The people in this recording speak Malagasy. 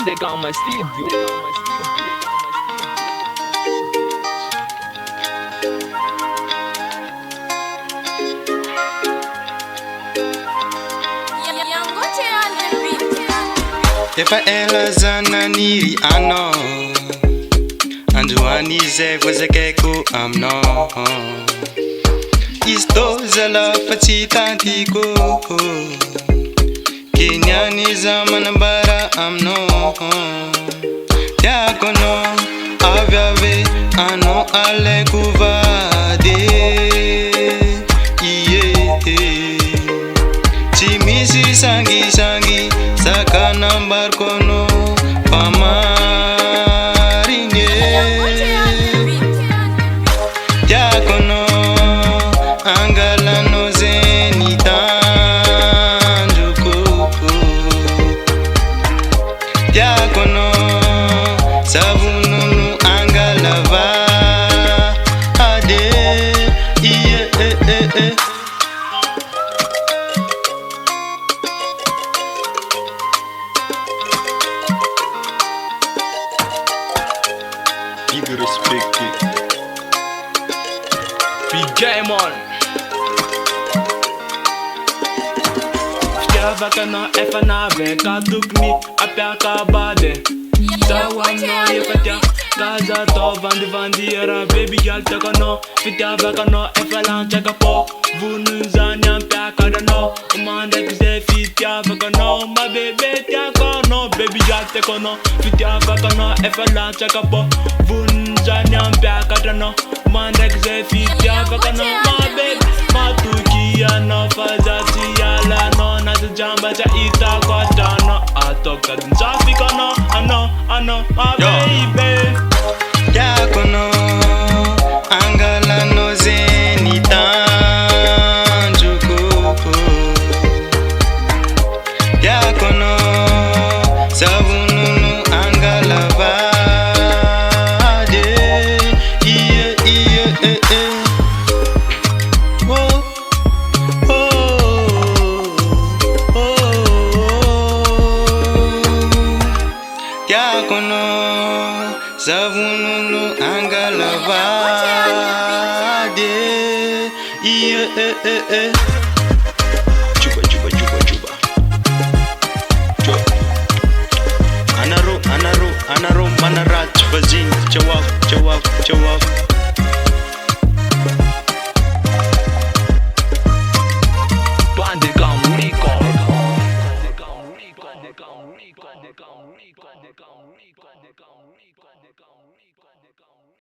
Bandy Akama studio. Efa ela zana niri ano Androani zay voazakaiko aminao Izy tô zala fa tsy tantiko Kenyany za manambara aminao Tiako anao avy ave anao alaiko vady Tsy misy sangisangy saka nambariko anao famarigny Tiako anao angalanao zay ny tandroko Tiako anao savonono angalava ade Big respect. Big game on. Fitiavaka na efa naveka tokony ampiakabady Tawanao efa tia kaza atao vandivandiera baby girl tiako anao Fitiavaka anao efa lantsaka po Vonony zany ampiakaranao Mandraiky zay fitiavaka anao Ma bebe tiako anao baby girl tiako anao Fitiavaka anao efa lantsaka po Vonony zany ampiakaranao Mandraiky zay fitiavaka anao Ma bebe matoky anao fa zatsy alanao Nasa jamba sa itako atanao Atoka din safika anao ma baby Tiako anao angalanao zay ny tandroko Tiako anao savonono angalava Tiako anao savonono angalavady Juba Anaro manaraty vaziny Tchau Bandy Akama.